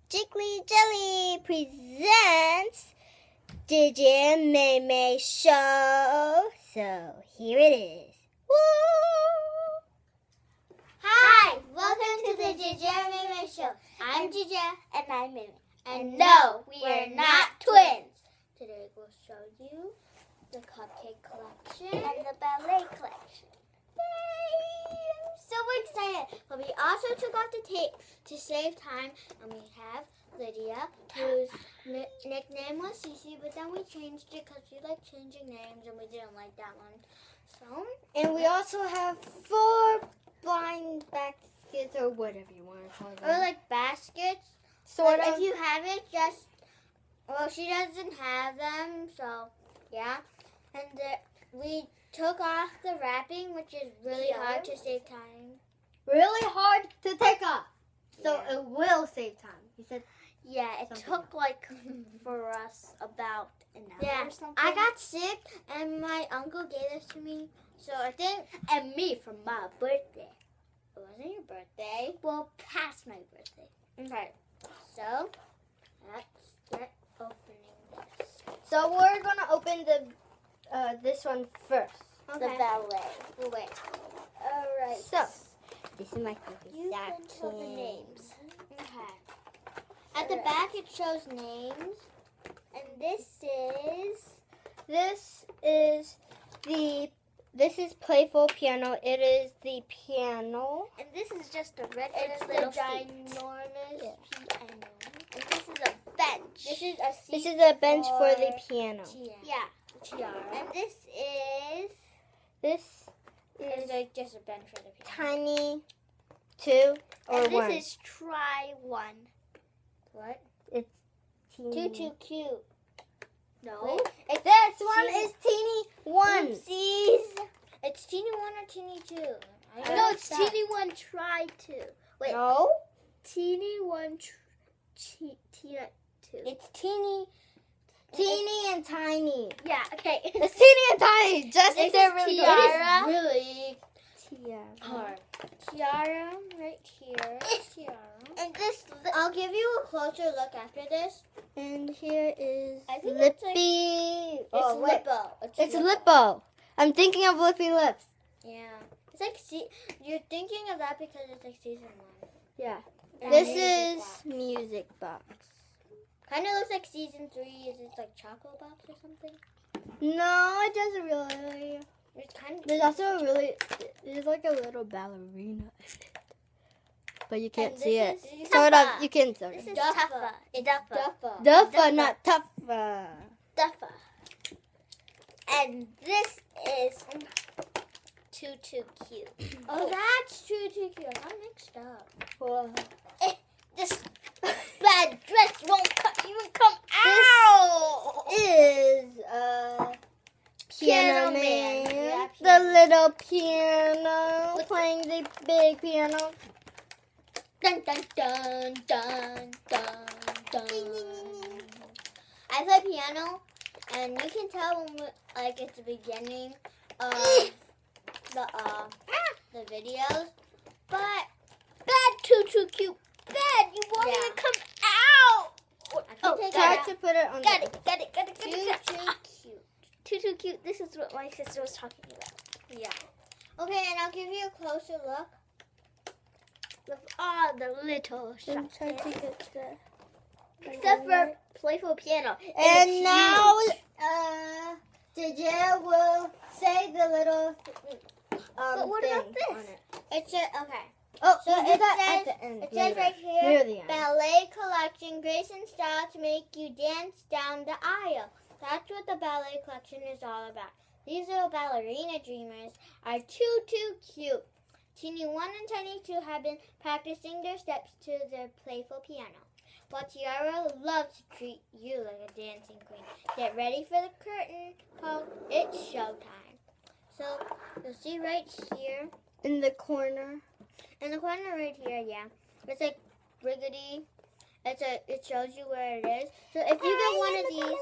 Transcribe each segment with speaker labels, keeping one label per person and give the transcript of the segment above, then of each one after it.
Speaker 1: Jiggly Jelly presents Gigi May May Show. So here it is. Woo!
Speaker 2: Hi, welcome to the Gigi May May Show. I'm Gigi and I'm Mimi. And no, we are not twins. Today we'll show you the cupcake collection and the ballet collection. Yay! I'm so excited. But we also took off the tape to save time, and we have Lydia, whose nickname was Cece, but then we changed it because we like changing names and we didn't like that one. So,
Speaker 1: and we also have 4 blind baskets or whatever you want to call them.
Speaker 2: or like baskets.
Speaker 1: Sort
Speaker 2: But
Speaker 1: of.
Speaker 2: if you have it, well, she doesn't have them, so yeah. And we took off the wrapping, which is really hard to save time.
Speaker 1: Really hard to take off. So
Speaker 2: Yeah.
Speaker 1: it will save time. You said
Speaker 2: Yeah, it
Speaker 1: Something
Speaker 2: took like for us about an hour or something.
Speaker 1: I
Speaker 2: I got sick, and my uncle gave this to me. So I think, and me for my birthday. It wasn't your birthday. Well, past my birthday. Okay. So let's get opening this.
Speaker 1: so. We're gonna open this one first.
Speaker 2: The ballet. Well, wait. All right.
Speaker 1: So this is my favorite
Speaker 2: You can tell the
Speaker 1: napkin.
Speaker 2: names. Okay. At the back, it shows names, and this
Speaker 1: is playful piano. It is the piano.
Speaker 2: and this is just a red
Speaker 1: It's the
Speaker 2: little
Speaker 1: ginormous
Speaker 2: piano. And this is a bench. This is a seat.
Speaker 1: This is a bench for the piano.
Speaker 2: Yeah. Tiara. And this is like just a bench for the piano.
Speaker 1: Tiny 2 or
Speaker 2: And
Speaker 1: 1.
Speaker 2: this is try one. What?
Speaker 1: Teeny.
Speaker 2: Too cute. No.
Speaker 1: Wait,
Speaker 2: It's
Speaker 1: This one
Speaker 2: teeny-
Speaker 1: is teeny 1.
Speaker 2: Oopsies. It's teeny 1 or teeny 2?
Speaker 1: No, it's
Speaker 2: teeny 1 try 2. Wait.
Speaker 1: No,
Speaker 2: Teeny 1 teeny 2. It's teeny.
Speaker 1: teeny and tiny.
Speaker 2: Yeah, okay.
Speaker 1: It's teeny and tiny. Just
Speaker 2: This
Speaker 1: they're
Speaker 2: is
Speaker 1: really
Speaker 2: tiara.
Speaker 1: good.
Speaker 2: Really
Speaker 1: Tiara.
Speaker 2: hard. Tiara right here. Tiara. And this, I'll give you a closer look after this.
Speaker 1: And here is
Speaker 2: I think it's like-
Speaker 1: Lippy.
Speaker 2: It's
Speaker 1: Oh, wait.
Speaker 2: Lippo.
Speaker 1: It's Lippo. I'm thinking of Lippy Lips.
Speaker 2: Yeah. It's like, you're thinking of that because it's like season 1.
Speaker 1: Yeah.
Speaker 2: And
Speaker 1: This
Speaker 2: music
Speaker 1: is
Speaker 2: box.
Speaker 1: Music Box.
Speaker 2: Kind of looks like season 3. Is it like Choco Box or something?
Speaker 1: No, it doesn't really.
Speaker 2: It's kind of.
Speaker 1: There's also there's like a little ballerina in it. But you can't
Speaker 2: And
Speaker 1: see
Speaker 2: this
Speaker 1: it.
Speaker 2: is
Speaker 1: Sort of,
Speaker 2: Tuffa.
Speaker 1: you can sort
Speaker 2: This
Speaker 1: of.
Speaker 2: is Tuffa. It's Duffa.
Speaker 1: Duffa, not Tuffa.
Speaker 2: Duffa. And this is Too Cute. Oh, that's Too Cute. I'm mixed up.
Speaker 1: Whoa.
Speaker 2: This bad dress won't even come out.
Speaker 1: Is
Speaker 2: Piano
Speaker 1: Piano
Speaker 2: Man.
Speaker 1: Man.
Speaker 2: Yeah,
Speaker 1: The
Speaker 2: piano.
Speaker 1: little piano playing the big piano.
Speaker 2: Dun dun dun dun dun dun. I play piano, and you can tell when like it's the beginning of the videos. But bad, too cute. Bad, you won't even come out.
Speaker 1: Oh, try to put it on
Speaker 2: Got
Speaker 1: the...
Speaker 2: it. Too cute. This is what my sister was talking about. Yeah. Okay, and I'll give you a closer look. With all the little
Speaker 1: And
Speaker 2: shots.
Speaker 1: try to get the...
Speaker 2: Except for playful piano.
Speaker 1: And
Speaker 2: it's
Speaker 1: now,
Speaker 2: huge.
Speaker 1: Gigi will say the little
Speaker 2: But what
Speaker 1: thing
Speaker 2: about this?
Speaker 1: on it.
Speaker 2: It's okay.
Speaker 1: Oh,
Speaker 2: So
Speaker 1: we'll do
Speaker 2: it
Speaker 1: that
Speaker 2: says-
Speaker 1: at the end.
Speaker 2: It says
Speaker 1: later.
Speaker 2: right
Speaker 1: Near
Speaker 2: here,
Speaker 1: the end.
Speaker 2: ballet collection, grace and style to make you dance down the aisle. That's what the ballet collection is all about. These little ballerina dreamers are too cute. Teeny 1 and Tiny 2 have been practicing their steps to their playful piano. While Tiara loves to treat you like a dancing queen. Get ready for the curtain call. It's showtime. So you'll see right here.
Speaker 1: In the corner.
Speaker 2: In the corner right here, yeah. It's like riggedy. It shows you where it is. So if you get one of these,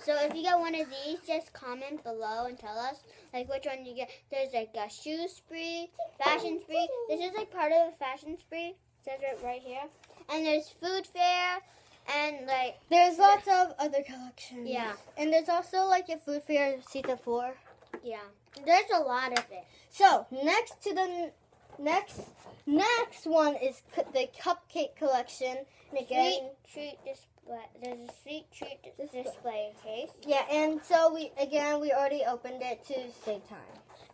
Speaker 2: if you get one of these, just comment below and tell us like which one you get. There's like a shoe spree, fashion spree. This is like part of a fashion spree. says it right here. And there's food fair and like
Speaker 1: There's lots of other collections.
Speaker 2: Yeah.
Speaker 1: And there's also like a food fair season 4.
Speaker 2: yeah. There's a lot of it.
Speaker 1: So next to the next one is the cupcake collection. And again,
Speaker 2: Sweet treat display. There's a sweet treat display case.
Speaker 1: yeah, and so we already opened it to save time.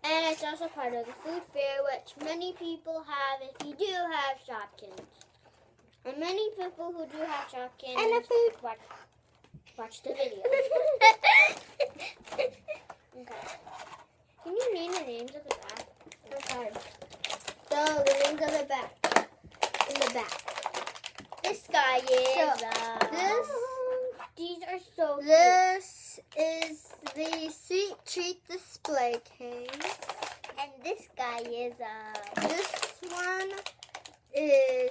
Speaker 2: And it's also part of the food fair, which many people have if you do have Shopkins. And many people who do have Shopkins
Speaker 1: And the food.
Speaker 2: watch the video. Okay. Can you name the names of the back?
Speaker 1: Okay. So the names of the back. In the back.
Speaker 2: This guy is. These are so cute.
Speaker 1: This is the sweet treat display case.
Speaker 2: And this guy is.
Speaker 1: This one is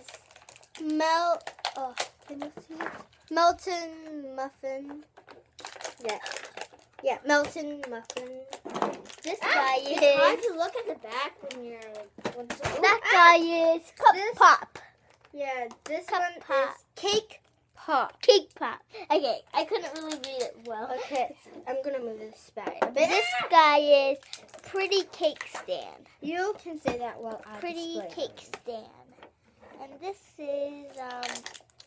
Speaker 1: can you see it? Melton muffin. Yeah, Melton muffin.
Speaker 2: This
Speaker 1: guy
Speaker 2: It's hard
Speaker 1: is-
Speaker 2: to look at the back when you're like.
Speaker 1: That guy is cup
Speaker 2: This-
Speaker 1: pop. Yeah, this
Speaker 2: Cup
Speaker 1: one
Speaker 2: pop.
Speaker 1: is cake pop.
Speaker 2: Cake pop. Okay, I couldn't really read it well.
Speaker 1: Okay, I'm gonna move this back a bit.
Speaker 2: This guy is pretty cake stand.
Speaker 1: You can say that while I
Speaker 2: Pretty
Speaker 1: display
Speaker 2: cake stand. And this is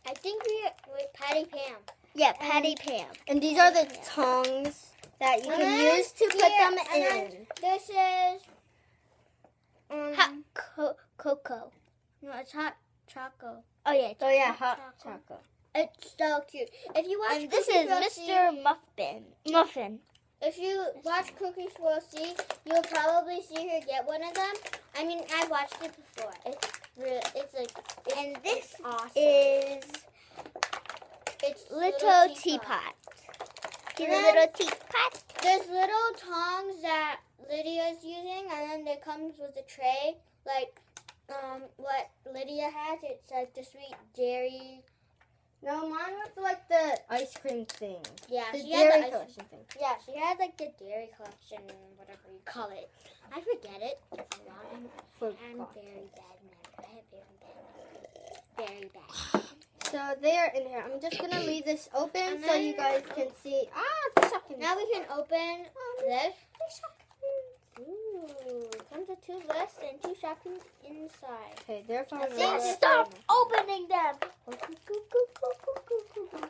Speaker 2: I think we Patty Pam. Yeah, Patty Pam.
Speaker 1: And these are the tongs that you
Speaker 2: And
Speaker 1: can
Speaker 2: then
Speaker 1: use to put
Speaker 2: here-
Speaker 1: them
Speaker 2: and then
Speaker 1: in.
Speaker 2: This is hot cocoa. No, it's hot choco. Oh yeah.
Speaker 1: Oh yeah, hot
Speaker 2: choco.
Speaker 1: chocolate.
Speaker 2: It's so cute. If you watch
Speaker 3: And this
Speaker 2: Cookie
Speaker 3: is
Speaker 2: Swirl
Speaker 3: Mr. Muffin.
Speaker 2: If you watch Cookie Swirl C, you'll probably see her get one of them. I mean, I watched it before. It's really, it's like,
Speaker 3: And this
Speaker 2: it's awesome.
Speaker 3: is
Speaker 2: It's
Speaker 3: little teapot. She's a
Speaker 2: And
Speaker 3: little teapot.
Speaker 2: There's little tongs that Lydia's using, and then it comes with a tray, like what Lydia has. It's like the sweet dairy.
Speaker 1: No, mine was like the ice cream thing.
Speaker 2: Yeah,
Speaker 1: The
Speaker 2: she had
Speaker 1: dairy
Speaker 2: the ice
Speaker 1: collection thing.
Speaker 2: Yeah, she had like the dairy collection, whatever you call it. I forget it. I'm
Speaker 1: For
Speaker 2: very bad memory. I have very bad memory.
Speaker 1: So they are in here. I'm just gonna leave this open
Speaker 2: And
Speaker 1: so you
Speaker 2: then-
Speaker 1: guys can see. The shopkins.
Speaker 2: Now we can open this. Ooh, comes with 2 lists and 2 Shopkins inside.
Speaker 1: Okay, they're from.
Speaker 2: Then
Speaker 3: Stop opening them.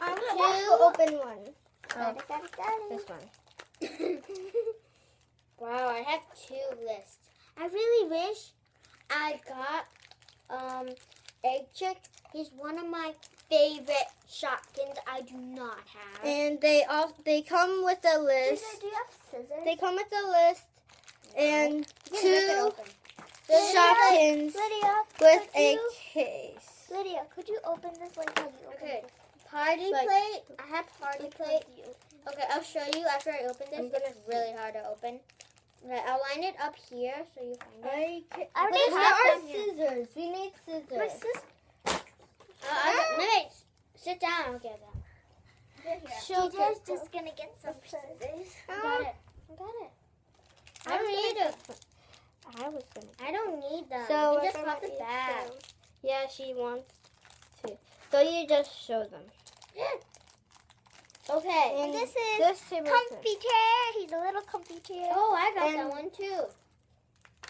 Speaker 1: I
Speaker 2: Two.
Speaker 1: want to open one.
Speaker 2: Got
Speaker 1: This one.
Speaker 2: Wow, I have 2 lists. I really wish I got Egg Chick. He's one of my favorite Shopkins I do not have.
Speaker 1: And they come with a list.
Speaker 3: Do you have scissors?
Speaker 1: They come with a list and
Speaker 2: You can rip it
Speaker 1: 2
Speaker 2: open.
Speaker 1: Shopkins
Speaker 3: Lydia,
Speaker 1: with
Speaker 3: could
Speaker 1: a
Speaker 3: you-
Speaker 1: case.
Speaker 3: Lydia, could you open this like how you open
Speaker 2: Okay.
Speaker 3: this?
Speaker 2: Party
Speaker 1: Like-
Speaker 2: plate. I have party
Speaker 3: Like
Speaker 2: plate.
Speaker 3: how you-
Speaker 2: Okay, I'll show you after I open this.
Speaker 1: I'm gonna
Speaker 2: It's really hard to open. Okay, I'll line it up here so you find it.
Speaker 3: I
Speaker 2: But
Speaker 3: already
Speaker 2: it's
Speaker 1: Where
Speaker 2: not
Speaker 1: are
Speaker 2: down here.
Speaker 1: scissors? We need
Speaker 3: My
Speaker 1: scissors.
Speaker 3: sister.
Speaker 2: Wait, sit down. I'll get them.
Speaker 3: She's just gonna get some scissors.
Speaker 2: I got it. I got it. I don't need it.
Speaker 1: I was gonna.
Speaker 2: I don't need them.
Speaker 1: So
Speaker 2: you
Speaker 1: we're
Speaker 2: just
Speaker 1: gonna
Speaker 2: pop it
Speaker 1: use
Speaker 2: back.
Speaker 1: them. Yeah, she wants to. So you just show them.
Speaker 2: Okay.
Speaker 3: And this is
Speaker 1: This table is
Speaker 3: comfy chair. He's a little comfy chair.
Speaker 2: Oh, I got that
Speaker 1: And-
Speaker 2: one too.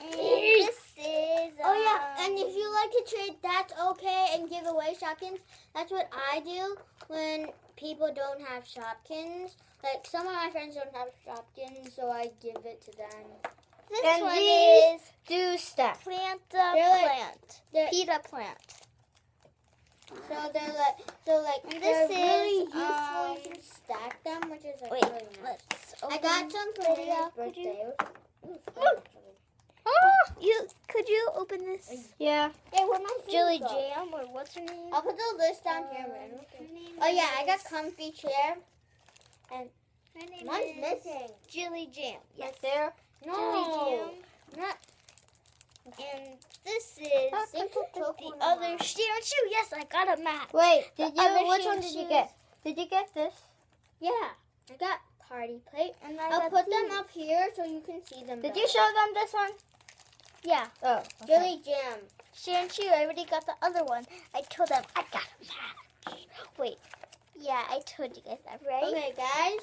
Speaker 3: And this is.
Speaker 2: Oh yeah, and if you like to trade, that's okay, and give away Shopkins. That's what I do when people don't have Shopkins. Like some of my friends don't have Shopkins, so I give it to them.
Speaker 3: This
Speaker 1: And
Speaker 3: one
Speaker 1: these-
Speaker 3: is
Speaker 1: do stuff.
Speaker 3: plant
Speaker 2: They're like-
Speaker 3: plant.
Speaker 2: They're,
Speaker 3: Pita plant.
Speaker 2: so they're like
Speaker 3: And
Speaker 2: they're
Speaker 3: this
Speaker 2: really
Speaker 3: is,
Speaker 2: useful. You can stack them, which is like
Speaker 3: Wait,
Speaker 2: really nice.
Speaker 3: let's
Speaker 2: I
Speaker 3: open.
Speaker 2: got some for
Speaker 3: Lydia,
Speaker 2: Lydia's
Speaker 3: could you-
Speaker 2: birthday.
Speaker 3: Could you open this?
Speaker 1: Yeah.
Speaker 2: Hey, where my food
Speaker 3: Jilly
Speaker 2: go?
Speaker 3: Jam or what's her name?
Speaker 2: I'll put the list down here, man. Oh yeah, I got comfy chair.
Speaker 3: Her name
Speaker 2: One's
Speaker 3: is
Speaker 2: missing.
Speaker 3: Jilly Jam. Yes.
Speaker 1: Right there.
Speaker 2: No.
Speaker 3: Jilly
Speaker 2: Not
Speaker 3: And this is
Speaker 2: think you took
Speaker 3: the
Speaker 2: one of
Speaker 3: other
Speaker 2: mine.
Speaker 3: shoe. Yes, I got a match.
Speaker 1: Wait, did
Speaker 3: The other
Speaker 1: you? Which
Speaker 3: shoe
Speaker 1: one did you
Speaker 3: shoes.
Speaker 1: get? Did you get this?
Speaker 2: Yeah, I got party plate.
Speaker 3: And
Speaker 2: I'll put them up here so you can see them.
Speaker 1: Did
Speaker 2: better.
Speaker 1: you show them this one?
Speaker 3: Yeah.
Speaker 1: Oh. Okay.
Speaker 2: Jilly Jam. She already got the other one. I told them I got a match. Wait. Yeah, I told you guys that, right?
Speaker 3: Okay, guys.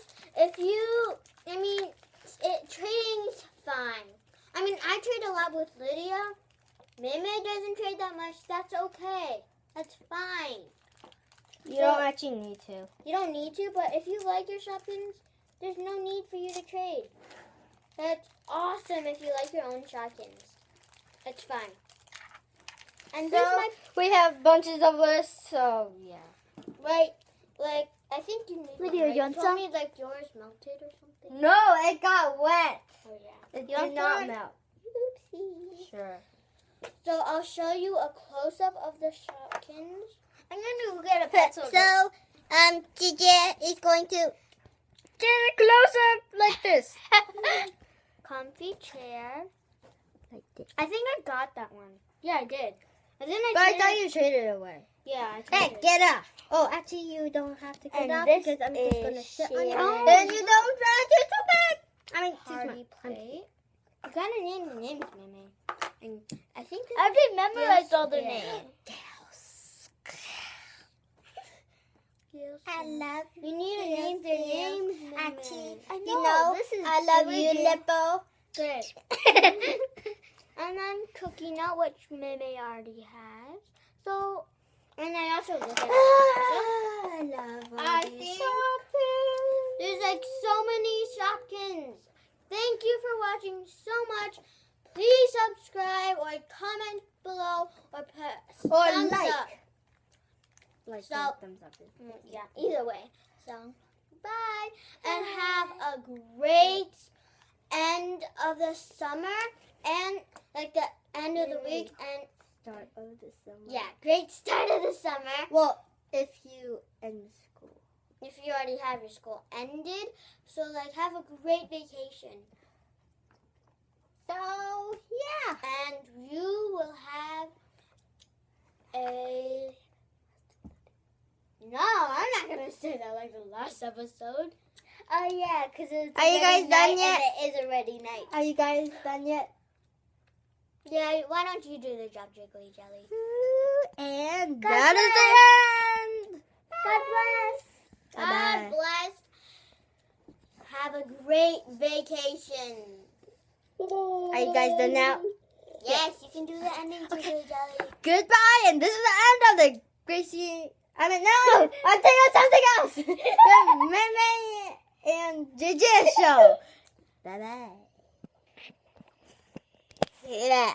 Speaker 3: Trading's fine. I mean, I trade a lot with Lydia. Meme doesn't trade that much. That's okay. That's fine.
Speaker 1: You don't actually need to.
Speaker 3: You don't need to, but if you like your Shopkins, there's no need for you to trade. That's awesome if you like your own Shopkins. It's fine. And
Speaker 1: So, we have bunches of lists, so yeah.
Speaker 3: I think you need
Speaker 2: Lydia,
Speaker 3: one, right?
Speaker 2: you want
Speaker 3: You told
Speaker 2: some?
Speaker 3: me like yours melted or something.
Speaker 1: No, it got wet.
Speaker 3: Oh yeah.
Speaker 1: It
Speaker 3: You
Speaker 1: did
Speaker 3: want
Speaker 1: not
Speaker 3: some?
Speaker 1: melt.
Speaker 3: Oopsie.
Speaker 1: Sure.
Speaker 3: So I'll show you a close up of the Shopkins.
Speaker 2: I'm going to get a pencil.
Speaker 3: Gigi is going to
Speaker 1: Get it closer like this.
Speaker 3: comfy chair.
Speaker 1: Like this.
Speaker 3: I think I got that one. Yeah, I did. And then
Speaker 1: But I
Speaker 3: traded-
Speaker 1: thought you traded it away.
Speaker 3: Yeah, I
Speaker 1: Hey,
Speaker 3: traded.
Speaker 1: get up. Oh, actually, you don't have to get
Speaker 2: And
Speaker 1: up
Speaker 2: this
Speaker 1: because I'm just
Speaker 2: is
Speaker 1: going to sit on
Speaker 2: Sharon.
Speaker 1: you. Then you don't try to too big. I mean, too
Speaker 3: Party
Speaker 1: small.
Speaker 3: plate. You gotta name the names, Mimi. And I think
Speaker 2: I already memorized all their
Speaker 3: yeah.
Speaker 2: names.
Speaker 3: I love you. You need to name their names, Mimi.
Speaker 2: I know.
Speaker 1: You know,
Speaker 2: this is
Speaker 1: I love you,
Speaker 2: Luigi.
Speaker 1: Lippo.
Speaker 3: Good. And then Cookie Nut, which Mimi already has. So, and I also look at it.
Speaker 1: I love
Speaker 3: I
Speaker 1: all these
Speaker 3: think-
Speaker 1: shopping.
Speaker 3: There's like so many Shopkins. Thank you for watching so much. Please subscribe or comment below or put
Speaker 1: Or
Speaker 3: thumbs
Speaker 1: like.
Speaker 3: up.
Speaker 1: Like,
Speaker 3: So-
Speaker 1: thumbs up.
Speaker 3: Yeah, either way. So, bye. And have a great end of the summer and like the end of the week and
Speaker 1: Start of the summer.
Speaker 3: yeah, great start of the summer.
Speaker 1: Well, if you end school.
Speaker 3: If you already have your school ended. So like have a great vacation.
Speaker 1: So, yeah.
Speaker 3: And you will have a no, I'm not gonna say that like the last episode.
Speaker 2: Oh, yeah, because it's
Speaker 1: Are you guys
Speaker 2: already
Speaker 1: done
Speaker 2: night
Speaker 1: yet?
Speaker 2: and it is already night.
Speaker 1: Are you guys done yet?
Speaker 3: Yeah, why don't you do the job, Jiggly Jelly?
Speaker 1: And
Speaker 2: God
Speaker 1: that is the end.
Speaker 2: God bless.
Speaker 3: God
Speaker 1: Bye-bye.
Speaker 3: bless. Have a great vacation.
Speaker 1: Are you guys done now?
Speaker 3: Yes, you can do the ending, Jiggly Jelly.
Speaker 1: Goodbye, and this is the end of the Gracie. I mean, no, I'm thinking of something else. The Meme and Gigi show. Bye bye. Yeah.